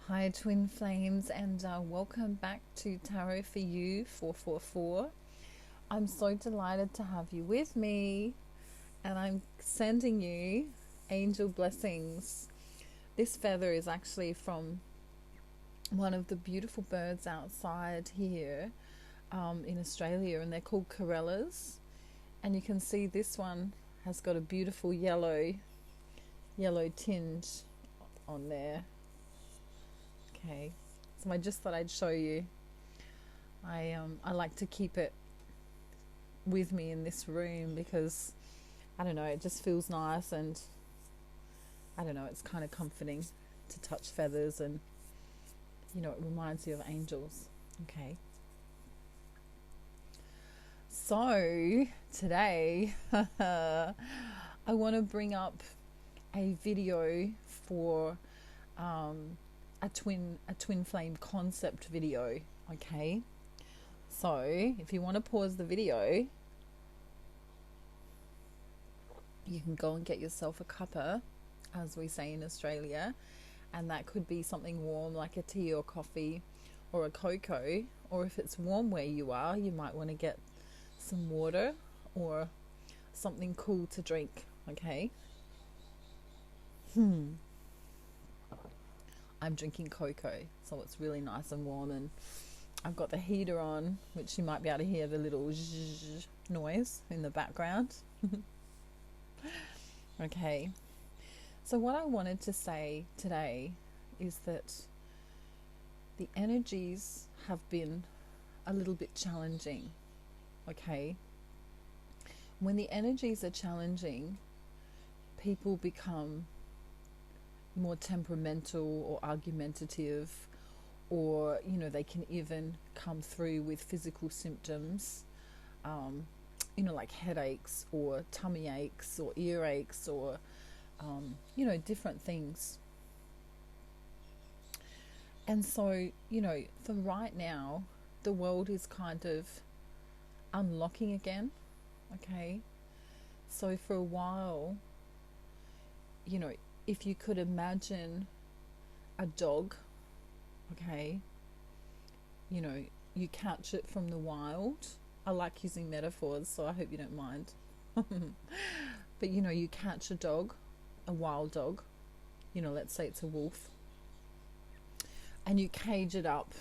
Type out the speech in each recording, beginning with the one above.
Hi, Twin Flames, and welcome back to Tarot for You 444. I'm so delighted to have you with me, and I'm sending you angel blessings. This feather is actually from one of the beautiful birds outside here in Australia, and they're called corellas. And you can see this one has got a beautiful yellow tinge on there. Okay, so I just thought I'd show you. I like to keep it with me in this room because I don't know, it just feels nice, and I don't know, it's kind of comforting to touch feathers, and it reminds you of angels. Okay, so today I want to bring up a video for a twin flame concept video. Okay, so if you want to pause the video, you can go and get yourself a cuppa, as we say in Australia, and that could be something warm like a tea or coffee or a cocoa, or if it's warm where you are, you might want to get some water or something cool to drink. Okay. I'm drinking cocoa, so it's really nice and warm, and I've got the heater on, which you might be able to hear the little zzzz noise in the background. Okay, so what I wanted to say today is that the energies have been a little bit challenging. Okay, when the energies are challenging, people become more temperamental or argumentative, or they can even come through with physical symptoms, like headaches or tummy aches or earaches or different things. And so for right now, the world is kind of unlocking again. Okay, so for a while, if you could imagine a dog, okay, you catch it from the wild. I like using metaphors, so I hope you don't mind. But you catch a dog, a wild dog, let's say it's a wolf, and you cage it up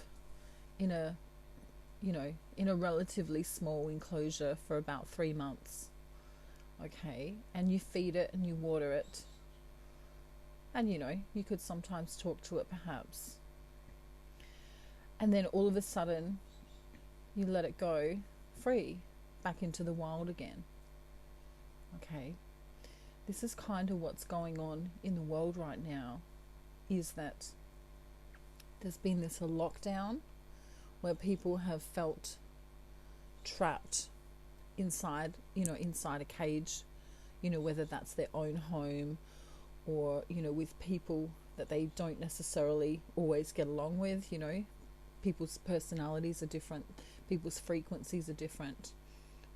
in a relatively small enclosure for about 3 months. Okay, and you feed it and you water it, and you could sometimes talk to it perhaps, and then all of a sudden you let it go free back into the wild again. Okay, this is kind of what's going on in the world right now, is that there's been this lockdown where people have felt trapped inside a cage, whether that's their own home or with people that they don't necessarily always get along with. People's personalities are different, people's frequencies are different.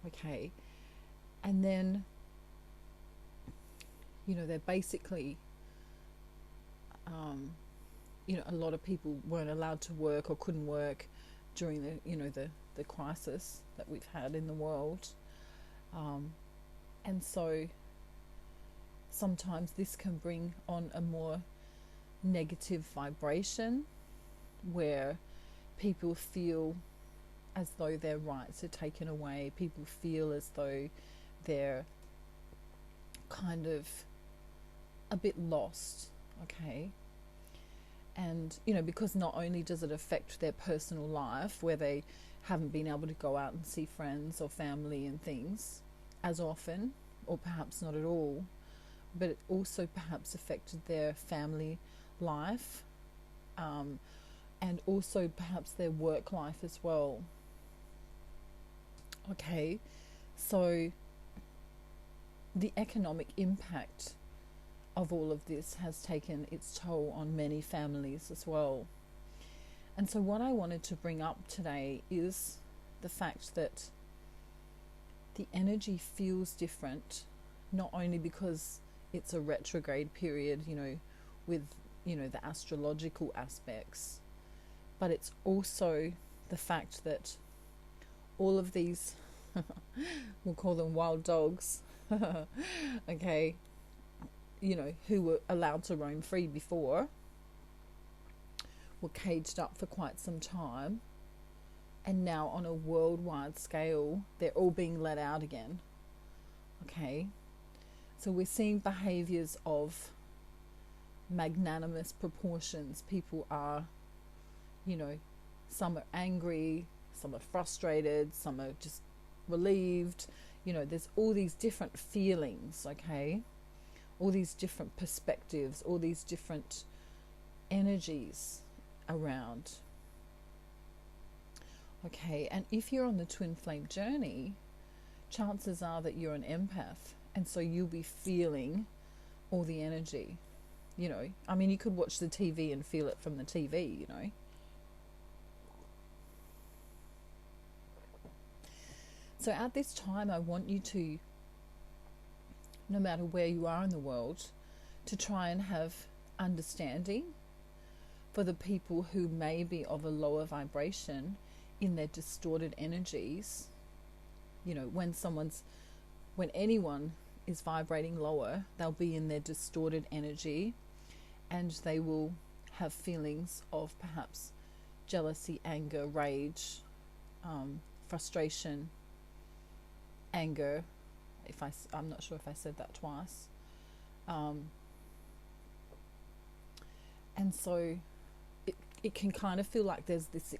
Okay, and then they're basically a lot of people weren't allowed to work or couldn't work during the crisis that we've had in the world, and so sometimes this can bring on a more negative vibration where people feel as though their rights are taken away. People feel as though they're kind of a bit lost. Okay, and because not only does it affect their personal life, where they haven't been able to go out and see friends or family and things as often, or perhaps not at all, but it also perhaps affected their family life, and also perhaps their work life as well. Okay, so the economic impact of all of this has taken its toll on many families as well. And so what I wanted to bring up today is the fact that the energy feels different, not only because it's a retrograde period, with the astrological aspects, but it's also the fact that all of these, we'll call them wild dogs, okay, who were allowed to roam free before, were caged up for quite some time, and now on a worldwide scale, they're all being let out again, okay? So we're seeing behaviors of magnanimous proportions. People are, some are angry, some are frustrated, some are just relieved. There's all these different feelings, okay? All these different perspectives, all these different energies around. Okay, and if you're on the twin flame journey, chances are that you're an empath, and so you'll be feeling all the energy. You could watch the TV and feel it from the TV, So at this time, I want you to, no matter where you are in the world, to try and have understanding for the people who may be of a lower vibration in their distorted energies. When anyone is vibrating lower, they'll be in their distorted energy, and they will have feelings of perhaps jealousy, anger, rage, frustration, anger. I'm not sure if I said that twice. And so it can kind of feel like there's this,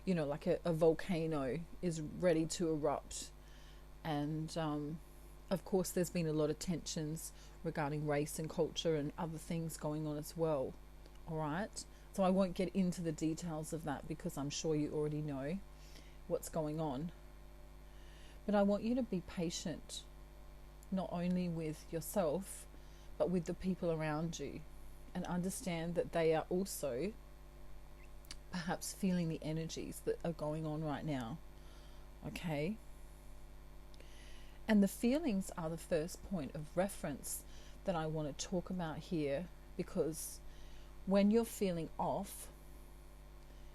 like a volcano is ready to erupt. And of course, there's been a lot of tensions regarding race and culture and other things going on as well. All right. So I won't get into the details of that because I'm sure you already know what's going on. But I want you to be patient, not only with yourself, but with the people around you, and understand that they are also perhaps feeling the energies that are going on right now. Okay? And the feelings are the first point of reference that I want to talk about here, because when you're feeling off,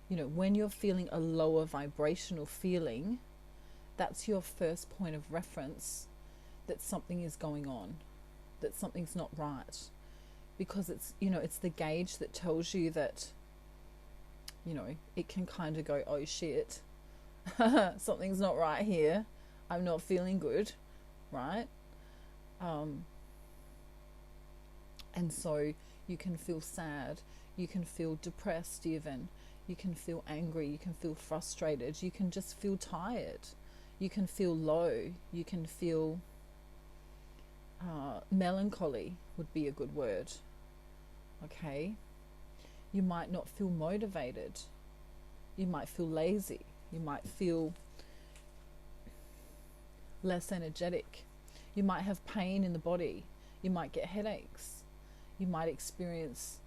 when you're feeling a lower vibrational feeling, that's your first point of reference that something is going on, that something's not right. Because it's the gauge that tells you that, it can kind of go, oh shit, something's not right here. I'm not feeling good, right? And so you can feel sad, you can feel depressed even, you can feel angry, you can feel frustrated, you can just feel tired, you can feel low, you can feel melancholy would be a good word. Okay? You might not feel motivated. You might feel lazy. You might feel less energetic. You might have pain in the body. You might get headaches. You might experience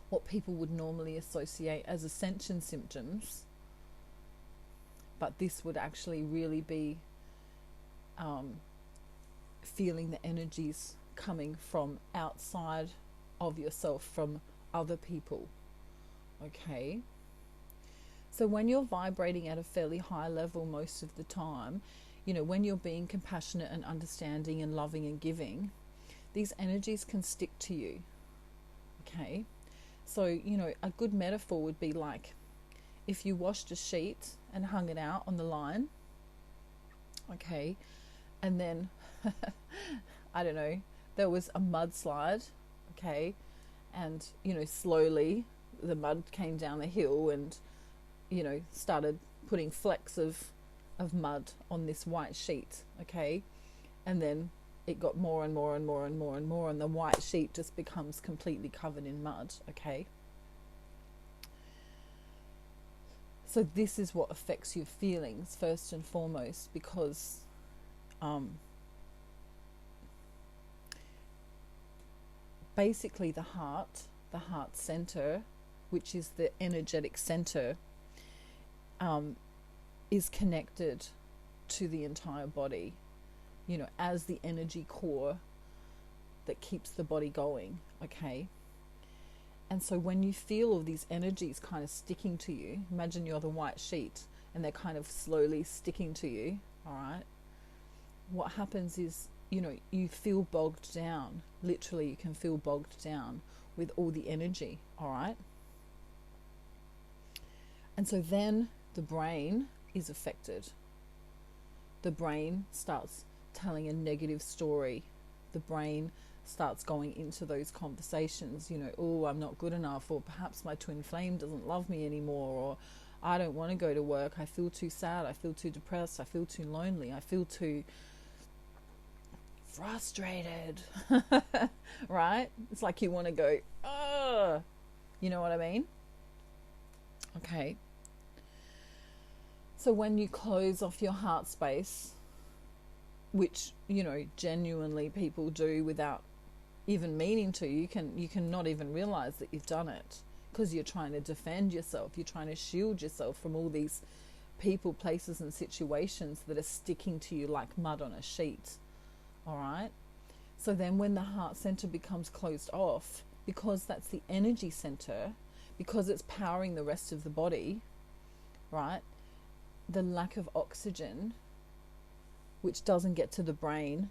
what people would normally associate as ascension symptoms, but this would actually really be feeling the energies coming from outside of yourself, from other people. Okay? So when you're vibrating at a fairly high level most of the time, when you're being compassionate and understanding and loving and giving, these energies can stick to you. Okay? So, a good metaphor would be like if you washed a sheet and hung it out on the line, okay, and then, I don't know, there was a mudslide, okay, and, slowly the mud came down the hill and, started putting flecks of mud on this white sheet, okay, and then it got more and more and more and more and more, and the white sheet just becomes completely covered in mud, okay. So this is what affects your feelings first and foremost, because basically the heart center, which is the energetic center, is connected to the entire body, as the energy core that keeps the body going, okay? And so when you feel all these energies kind of sticking to you, imagine you're the white sheet and they're kind of slowly sticking to you, all right? What happens is, you feel bogged down. Literally, you can feel bogged down with all the energy, all right? And so then the brain is affected. The brain starts telling a negative story. The brain starts going into those conversations, oh, I'm not good enough, or perhaps my twin flame doesn't love me anymore, or I don't want to go to work, I feel too sad, I feel too depressed, I feel too lonely, I feel too frustrated, right? It's like you want to go, ugh, you know what I mean? Okay. So when you close off your heart space, which, genuinely people do without even meaning to, you can not even realize that you've done it, because you're trying to defend yourself, you're trying to shield yourself from all these people, places and situations that are sticking to you like mud on a sheet. All right? So then when the heart center becomes closed off, because that's the energy center, because it's powering the rest of the body, right? The lack of oxygen, which doesn't get to the brain,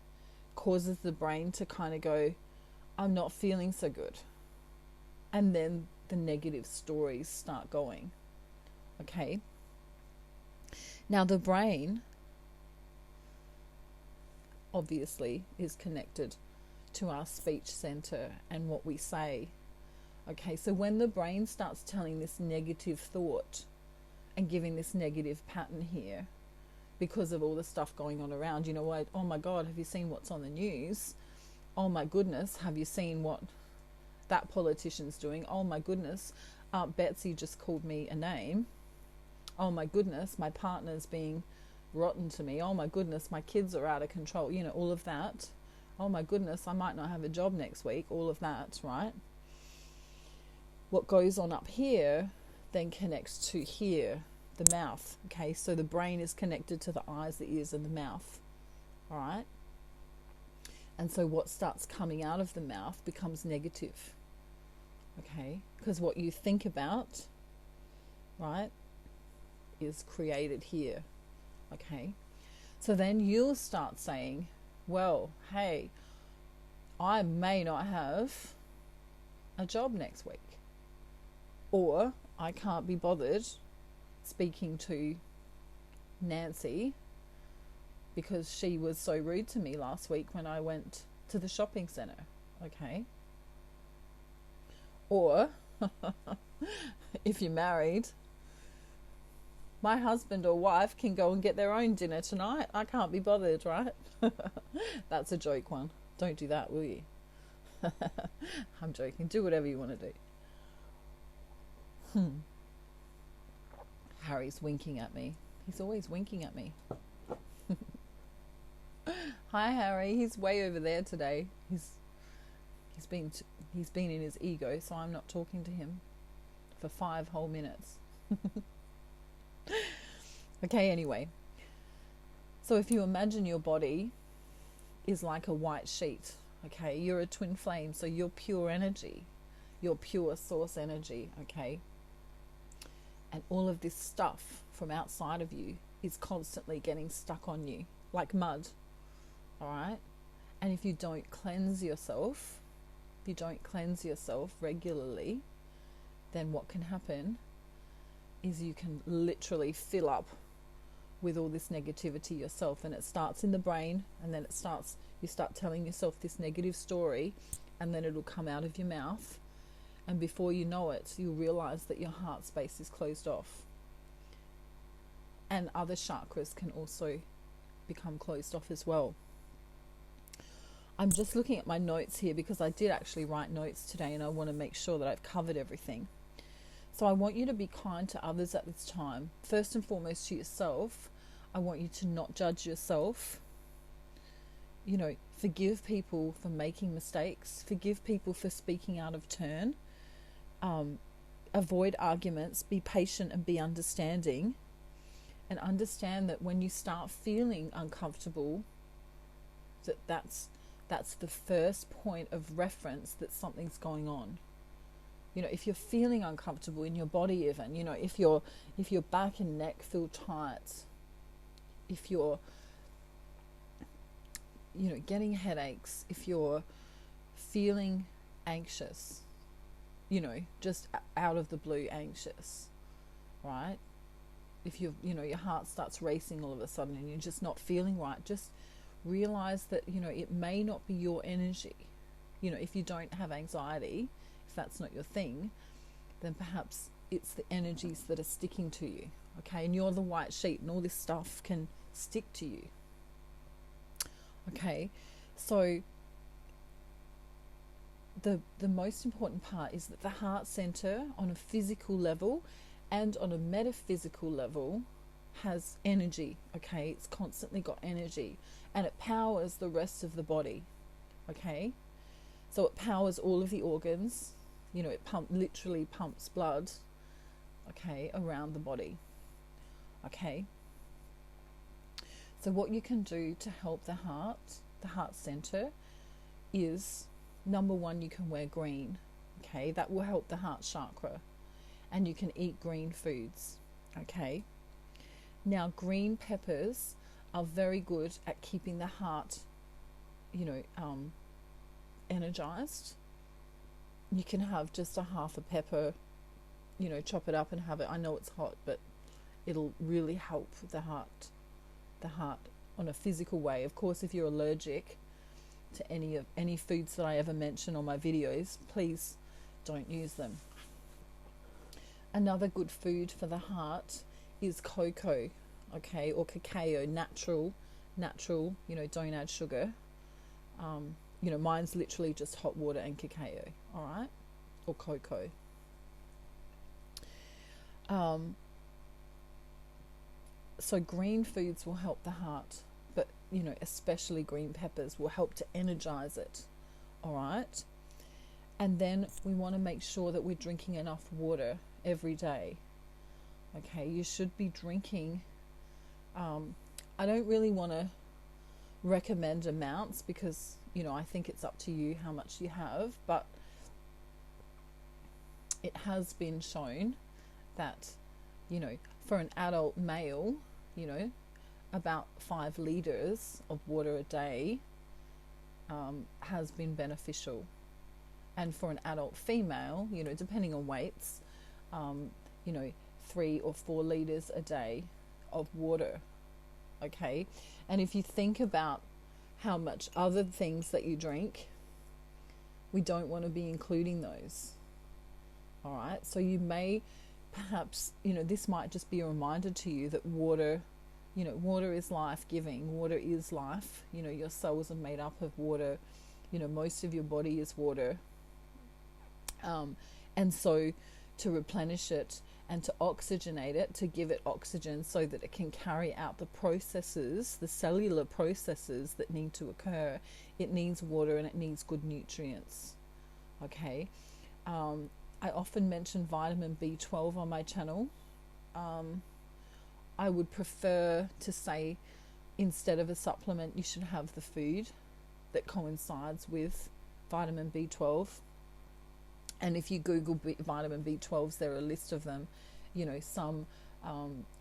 causes the brain to kind of go, I'm not feeling so good. And then the negative stories start going. Okay? Now the brain obviously is connected to our speech center and what we say. Okay, so when the brain starts telling this negative thought and giving this negative pattern here, because of all the stuff going on around, oh my God, have you seen what's on the news? Oh my goodness, have you seen what that politician's doing? Oh my goodness, Aunt Betsy just called me a name. Oh my goodness, my partner's being rotten to me. Oh my goodness, my kids are out of control. All of that. Oh my goodness, I might not have a job next week. All of that, right? What goes on up here then connects to here, the mouth. Okay, so the brain is connected to the eyes, the ears, and the mouth. All right? And so what starts coming out of the mouth becomes negative. Okay? Because what you think about, right, is created here. Okay? So then you'll start saying, well, hey, I may not have a job next week. Or I can't be bothered speaking to Nancy because she was so rude to me last week when I went to the shopping centre. Okay? Or, if you're married, my husband or wife can go and get their own dinner tonight. I can't be bothered, right? That's a joke one. Don't do that, will you? I'm joking. Do whatever you want to do. Harry's winking at me. He's always winking at me. Hi, Harry. He's way over there today. He's been in his ego, so I'm not talking to him for 5 whole minutes. Okay, anyway. So if you imagine your body is like a white sheet, okay? You're a twin flame, so you're pure energy. You're pure source energy, okay? And all of this stuff from outside of you is constantly getting stuck on you like mud, all right? And if you don't cleanse yourself, regularly, then what can happen is you can literally fill up with all this negativity yourself, and it starts in the brain, and then you start telling yourself this negative story, and then it'll come out of your mouth, and before you know it, you'll realize that your heart space is closed off. And other chakras can also become closed off as well. I'm just looking at my notes here because I did actually write notes today, and I want to make sure that I've covered everything. So I want you to be kind to others at this time. First and foremost to yourself. I want you to not judge yourself. Forgive people for making mistakes. Forgive people for speaking out of turn. Avoid arguments. Be patient and be understanding. And understand that when you start feeling uncomfortable, that's the first point of reference that something's going on. You know, if you're feeling uncomfortable in your body, even, you know, if your back and neck feel tight, if you're, you know, getting headaches, if you're feeling anxious, you know, just out of the blue anxious, right? If you know, your heart starts racing all of a sudden and you're just not feeling right, just realize that, you know, it may not be your energy. You know, if you don't have anxiety, if that's not your thing, then perhaps it's the energies that are sticking to you, okay? And you're the white sheet, and all this stuff can stick to you, okay? So the most important part is that the heart center, on a physical level and on a metaphysical level, has energy, okay? It's constantly got energy, and it powers the rest of the body, okay? So it powers all of the organs. You know, it literally pumps blood, okay, around the body, okay? So what you can do to help the heart center, is, number one, you can wear green, okay? That will help the heart chakra. And you can eat green foods, okay? Now, green peppers are very good at keeping the heart, you know, energized. You can have just a half a pepper, you know, chop it up and have it. I know it's hot, but it'll really help the heart on a physical way. Of course, if you're allergic to any foods that I ever mention on my videos, please don't use them. Another good food for the heart is cocoa, okay, or cacao, natural, you know, don't add sugar. You know, mine's literally just hot water and cacao, all right, or cocoa. So green foods will help the heart, but, you know, especially green peppers will help to energize it, all right? And then we want to make sure that we're drinking enough water every day, okay? You should be drinking, I don't really want to recommend amounts, because, you know, I think it's up to you how much you have, but it has been shown that, you know, for an adult male, you know, about 5 liters of water a day has been beneficial. And for an adult female, you know, depending on weights, you know, 3 or 4 liters a day of water, okay? And if you think about how much other things that you drink, we don't want to be including those, all right? So you may perhaps, you know, this might just be a reminder to you that water, you know, water is life-giving. Water is life. You know, your cells are made up of water. You know, most of your body is water. And so to replenish it and to oxygenate it, to give it oxygen so that it can carry out the processes, the cellular processes that need to occur, it needs water and it needs good nutrients, okay? I often mention vitamin B12 on my channel. I would prefer to say, instead of a supplement, you should have the food that coincides with vitamin B12. And if you Google vitamin B12s, there are a list of them. You know, some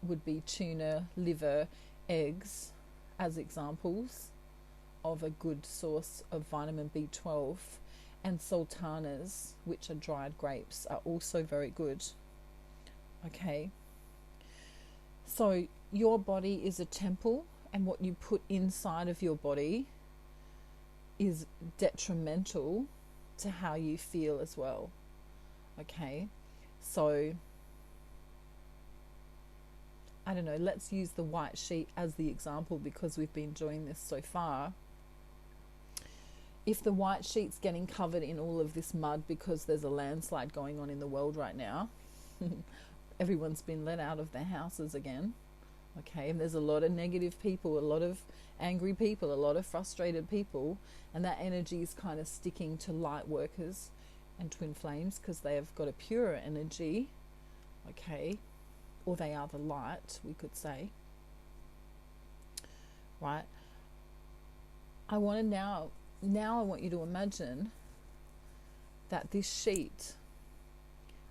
would be tuna, liver, eggs as examples of a good source of vitamin B12. And sultanas, which are dried grapes, are also very good. Okay. So your body is a temple, and what you put inside of your body is detrimental to how you feel as well. Okay. So I don't know, let's use the white sheet as the example, because we've been doing this so far. If the white sheet's getting covered in all of this mud because there's a landslide going on in the world right now, everyone's been let out of their houses again, okay, and there's a lot of negative people, a lot of angry people, a lot of frustrated people, and that energy is kind of sticking to light workers and twin flames because they have got a purer energy, okay, or they are the light, we could say, right? I want to now I want you to imagine that this sheet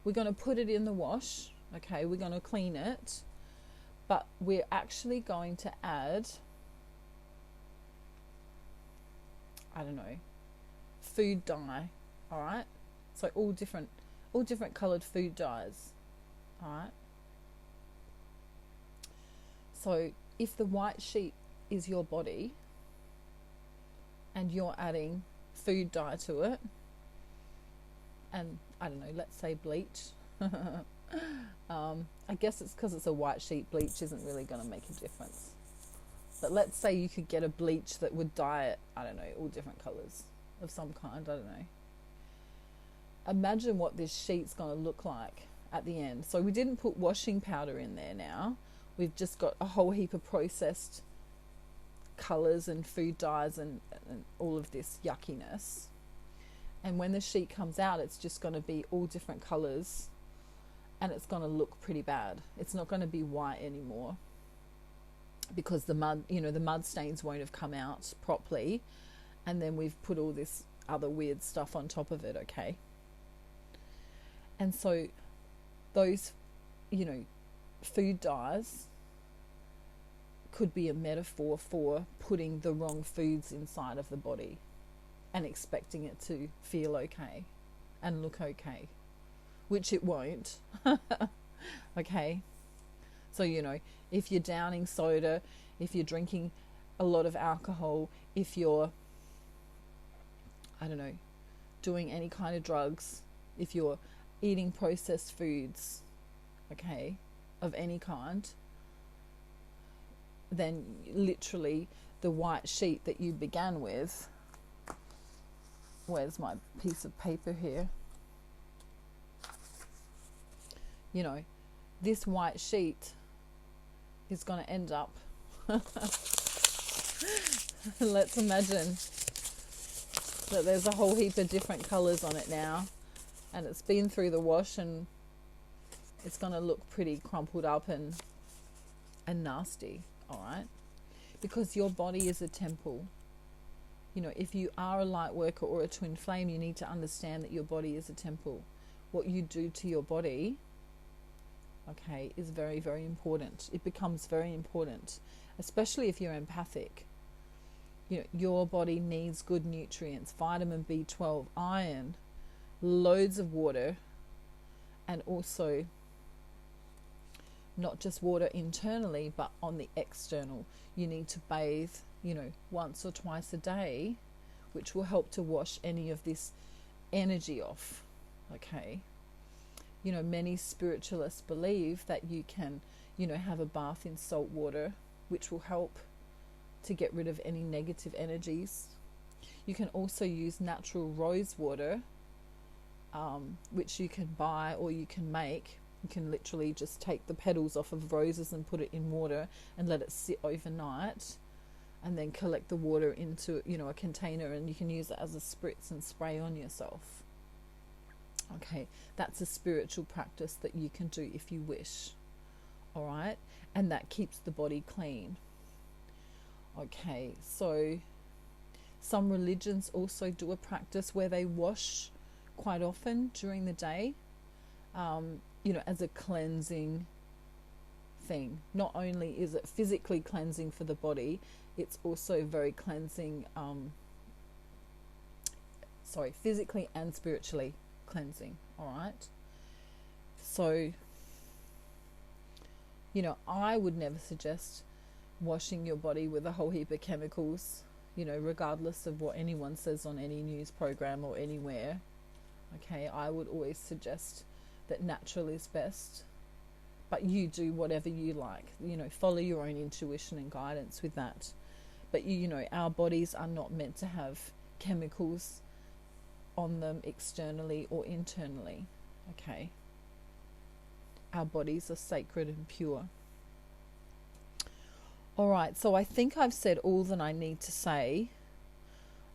We're going to put it in the wash. Okay, we're going to clean it, but we're actually going to add, I don't know, food dye. All right, so all different colored food dyes. All right. So if the white sheet is your body and you're adding food dye to it, and I don't know, let's say bleach. I guess it's because it's a white sheet. Bleach isn't really going to make a difference. But let's say you could get a bleach that would dye it, I don't know, all different colours of some kind, I don't know. Imagine what this sheet's going to look like at the end. So we didn't put washing powder in there now. We've just got a whole heap of processed colours and food dyes and all of this yuckiness. And when the sheet comes out, it's just going to be all different colours, and it's going to look pretty bad. It's not going to be white anymore because the mud, the mud stains won't have come out properly, and then we've put all this other weird stuff on top of it, okay? And so those, food dyes could be a metaphor for putting the wrong foods inside of the body and expecting it to feel okay and look okay, which it won't. Okay, so if you're downing soda, if you're drinking a lot of alcohol, if you're, I don't know, doing any kind of drugs, if you're eating processed foods, okay, of any kind, then literally the white sheet that you began with, where's my piece of paper here? This white sheet is going to end up, let's imagine that there's a whole heap of different colours on it now, and it's been through the wash, and it's going to look pretty crumpled up and nasty, all right? Because your body is a temple. If you are a light worker or a twin flame, you need to understand that your body is a temple. What you do to your body, okay, is very, very important. It becomes very important, especially if you're empathic. Your body needs good nutrients, vitamin B12, iron, loads of water, and also not just water internally, but on the external. You need to bathe, once or twice a day, which will help to wash any of this energy off, okay? Many spiritualists believe that you can, have a bath in salt water, which will help to get rid of any negative energies. You can also use natural rose water, which you can buy or you can make. You can literally just take the petals off of roses and put it in water and let it sit overnight, and then collect the water into a container, and you can use it as a spritz and spray on yourself. Okay, that's a spiritual practice that you can do if you wish. All right, and that keeps the body clean. Okay, so some religions also do a practice where they wash quite often during the day, as a cleansing thing. Not only is it physically cleansing for the body, it's also very cleansing, physically and spiritually cleansing, all right? So, I would never suggest washing your body with a whole heap of chemicals, regardless of what anyone says on any news program or anywhere. Okay, I would always suggest that natural is best, but you do whatever you like, follow your own intuition and guidance with that. But our bodies are not meant to have chemicals on them externally or internally, okay? Our bodies are sacred and pure. All right, so I think I've said all that I need to say.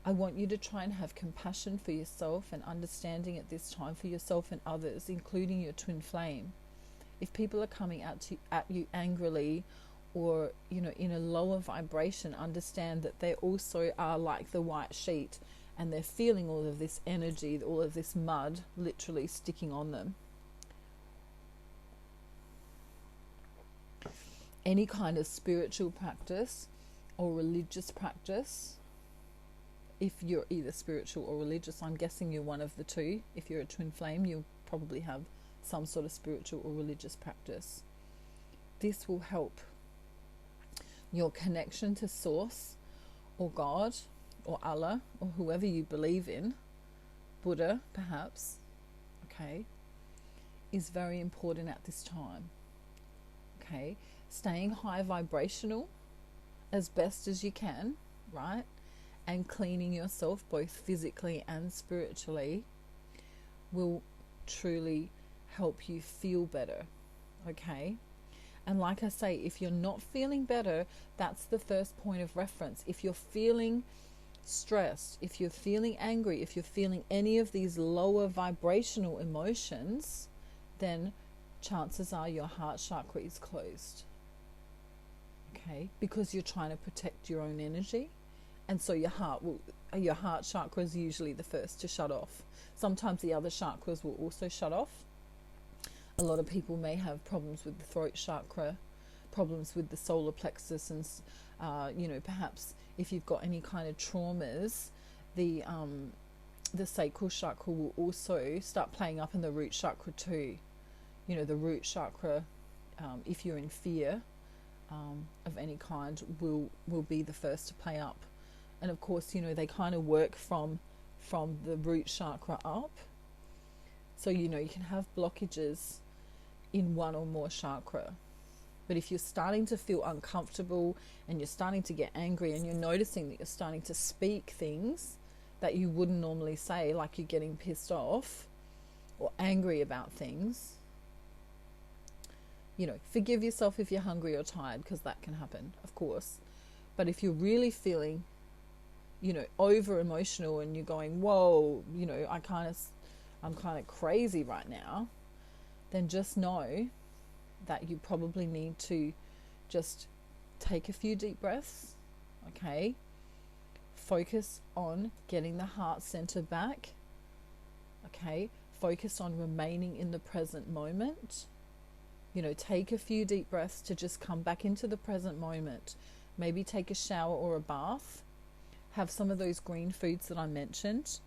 I want you to try and have compassion for yourself and understanding at this time for yourself and others, including your twin flame. If people are coming at you angrily or, in a lower vibration, understand that they also are like the white sheet, and they're feeling all of this energy, all of this mud literally sticking on them. any kind of spiritual practice or religious practice. If you're either spiritual or religious, I'm guessing you're one of the two. If you're a twin flame, you'll probably have some sort of spiritual or religious practice. This will help your connection to Source or God or Allah or whoever you believe in, Buddha perhaps, okay, is very important at this time. Okay, staying high vibrational as best as you can, right? And cleaning yourself both physically and spiritually will truly help you feel better, okay? And like I say, if you're not feeling better, that's the first point of reference. If you're feeling stressed, if you're feeling angry, if you're feeling any of these lower vibrational emotions, then chances are your heart chakra is closed, okay? Because you're trying to protect your own energy. And so your heart chakra is usually the first to shut off. Sometimes the other chakras will also shut off. A lot of people may have problems with the throat chakra, problems with the solar plexus, and perhaps if you've got any kind of traumas, the sacral chakra will also start playing up in the root chakra too. The root chakra, if you're in fear of any kind, will be the first to play up. And of course, they kind of work from the root chakra up. So, you can have blockages in one or more chakra. But if you're starting to feel uncomfortable and you're starting to get angry and you're noticing that you're starting to speak things that you wouldn't normally say, like you're getting pissed off or angry about things, forgive yourself if you're hungry or tired, because that can happen, of course. But if you're really feeling over emotional and you're going, whoa, I'm kind of crazy right now, then just know that you probably need to just take a few deep breaths, okay? Focus on getting the heart center back, okay? Focus on remaining in the present moment. Take a few deep breaths to just come back into the present moment. Maybe take a shower or a bath. Have some of those green foods that I mentioned.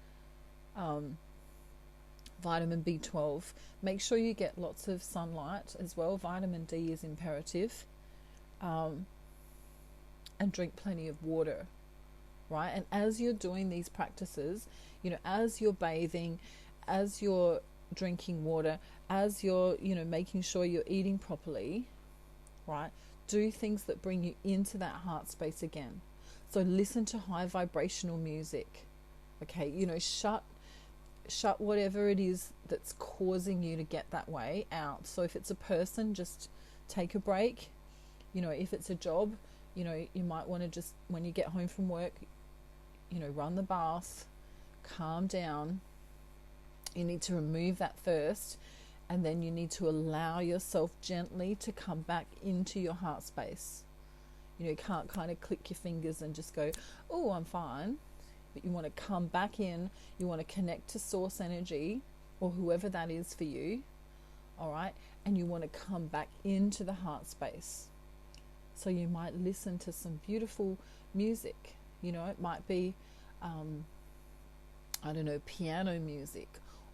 Vitamin B12. Make sure you get lots of sunlight as well. Vitamin D is imperative. And drink plenty of water, right? And as you're doing these practices, as you're bathing, as you're drinking water, as you're, making sure you're eating properly, right? Do things that bring you into that heart space again. So listen to high vibrational music, okay? Shut whatever it is that's causing you to get that way out. So if it's a person, just take a break. If it's a job, you might want to just, when you get home from work, run the bath, calm down. You need to remove that first, and then you need to allow yourself gently to come back into your heart space. You can't kind of click your fingers and just go, oh, I'm fine. But you want to come back in. You want to connect to source energy or whoever that is for you. All right. And you want to come back into the heart space. So you might listen to some beautiful music. It might be, piano music.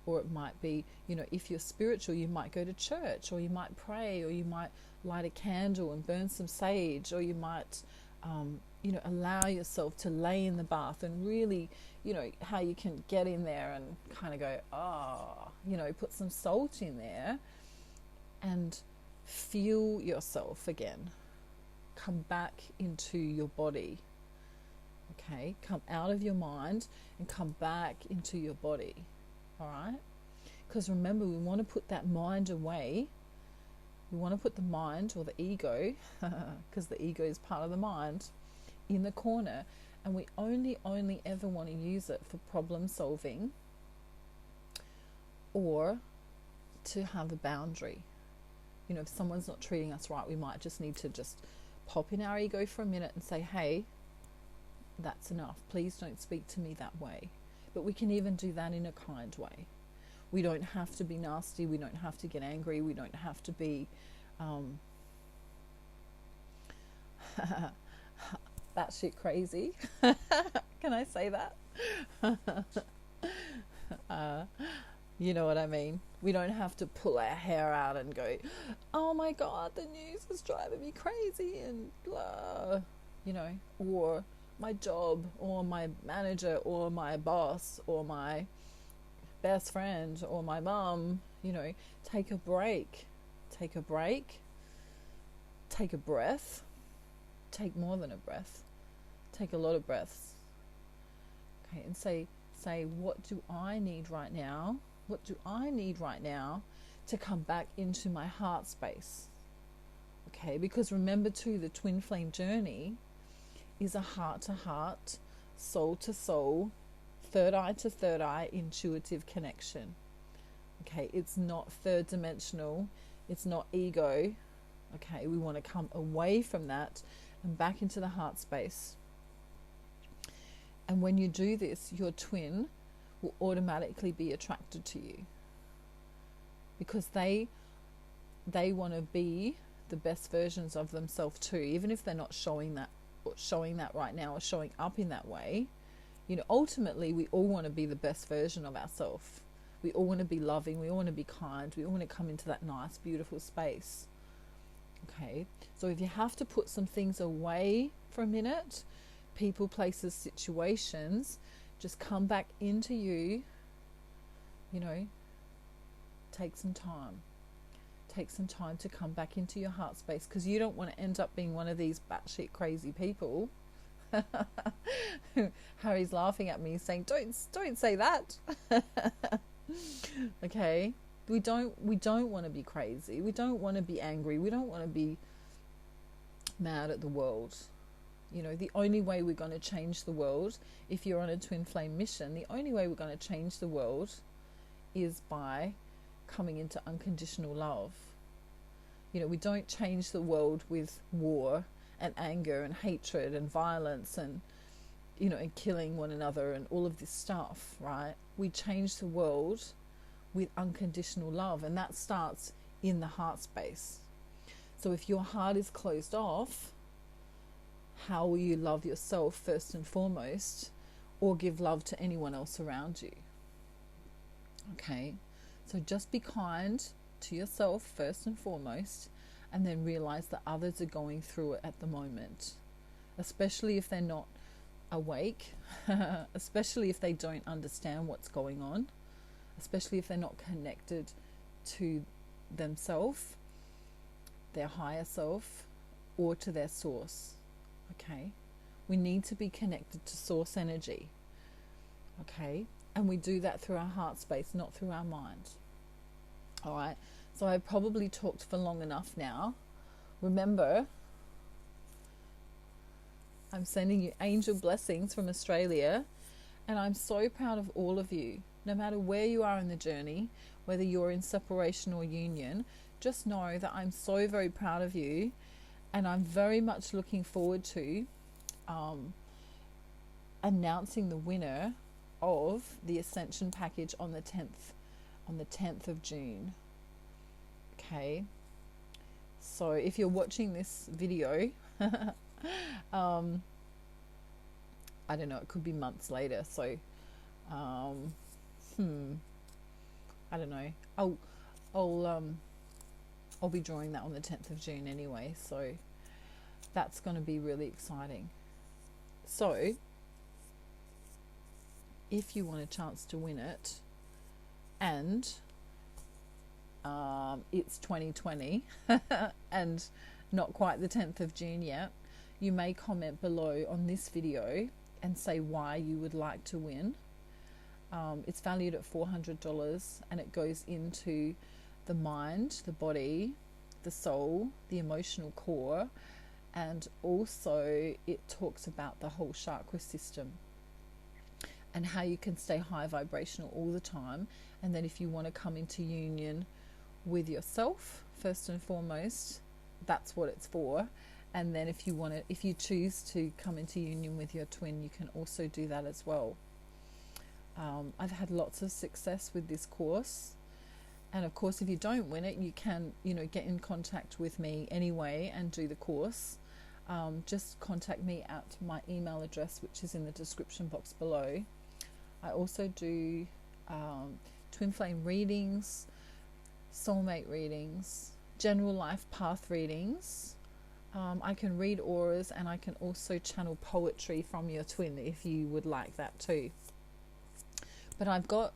Or it might be, if you're spiritual, you might go to church, or you might pray, or you might light a candle and burn some sage, or you might, allow yourself to lay in the bath and really, how you can get in there and kind of go, put some salt in there and feel yourself again. Come back into your body, okay? Come out of your mind and come back into your body. All right, because remember, we want to put that mind away. We want to put the mind, or the ego, because the ego is part of the mind, in the corner, and we only ever want to use it for problem solving or to have a boundary. If someone's not treating us right, we might just need to just pop in our ego for a minute and say, hey, that's enough. Please don't speak to me that way. But we can even do that in a kind way. We don't have to be nasty. We don't have to get angry. We don't have to be, batshit crazy. Can I say that? uh, you know what I mean? We don't have to pull our hair out and go, oh my God, the news is driving me crazy and blah, you know, or my job or my manager or my boss or my best friend or my mum, you know. Take a break. Take a break. Take a breath. Take more than a breath. Take a lot of breaths. Okay, and say, what do I need right now? What do I need right now to come back into my heart space? Okay, because remember too, the twin flame journey is a heart to heart, soul to soul, third eye to third eye intuitive connection. Okay, it's not third dimensional, it's not ego. Okay, we want to come away from that and back into the heart space. And when you do this, your twin will automatically be attracted to you, because they want to be the best versions of themselves too, even if they're not showing that right now or showing up in that way. You know, ultimately we all want to be the best version of ourselves. We all want to be loving, we all want to be kind, we all want to come into that nice, beautiful space. Okay, so if you have to put some things away for a minute, people, places, situations, just come back into you, you know, take some time. Take some time to come back into your heart space, because you don't want to end up being one of these batshit crazy people. Harry's laughing at me saying, don't say that. Okay, we don't want to be crazy, we don't want to be angry, we don't want to be mad at the world. You know, the only way we're going to change the world, if you're on a twin flame mission, the only way we're going to change the world is by coming into unconditional love. You know, we don't change the world with war and anger and hatred and violence and, you know, and killing one another and all of this stuff, right? We change the world with unconditional love, and that starts in the heart space. So if your heart is closed off, how will you love yourself first and foremost, or give love to anyone else around you? Okay, so just be kind to yourself first and foremost, and then realize that others are going through it at the moment, especially if they're not awake, especially if they don't understand what's going on, especially if they're not connected to themselves, their higher self, or to their source. Okay, we need to be connected to source energy. Okay, and we do that through our heart space, not through our mind. All right, so I've probably talked for long enough now. Remember, I'm sending you angel blessings from Australia, and I'm so proud of all of you. No matter where you are in the journey, whether you're in separation or union, just know that I'm so very proud of you, and I'm very much looking forward to announcing the winner of the Ascension package on the 10th of June. Okay, so if you're watching this video, I don't know, it could be months later, so I don't know, I'll be drawing that on the 10th of June anyway, so that's going to be really exciting. So if you want a chance to win it, and it's 2020 and not quite the 10th of June yet, you may comment below on this video and say why you would like to win. It's valued at $400, and it goes into the mind, the body, the soul, the emotional core, and also it talks about the whole chakra system and how you can stay high vibrational all the time. And then if you want to come into union with yourself first and foremost, that's what it's for. And then if you choose to come into union with your twin, you can also do that as well. I've had lots of success with this course, and of course if you don't win it, you can get in contact with me anyway and do the course. just contact me at my email address, which is in the description box below. I also do twin flame readings, soulmate readings, general life path readings. I can read auras, and I can also channel poetry from your twin if you would like that too. But I've got,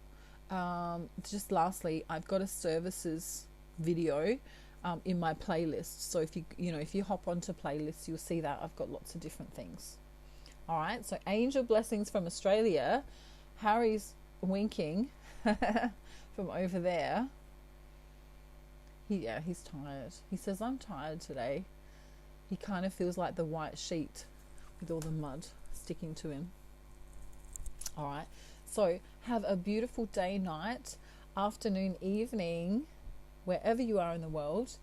just lastly, I've got a services video in my playlist. So if you hop onto playlists, you'll see that I've got lots of different things. All right, so angel blessings from Australia. Harry's winking from over there. He's tired. He says, I'm tired today. He kind of feels like the white sheet with all the mud sticking to him. All right, so have a beautiful day, night, afternoon, evening, wherever you are in the world,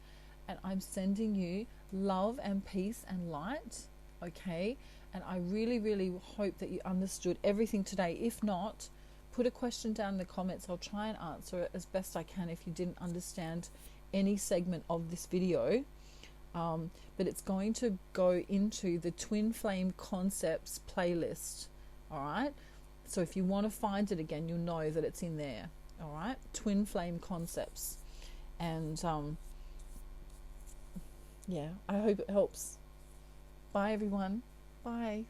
and I'm sending you love and peace and light, okay? And I really, really hope that you understood everything today. If not, put a question down in the comments. I'll try and answer it as best I can if you didn't understand any segment of this video. But it's going to go into the Twin Flame Concepts playlist, all right? So if you want to find it again, you'll know that it's in there, all right? Twin Flame Concepts. And I hope it helps. Bye, everyone. Bye.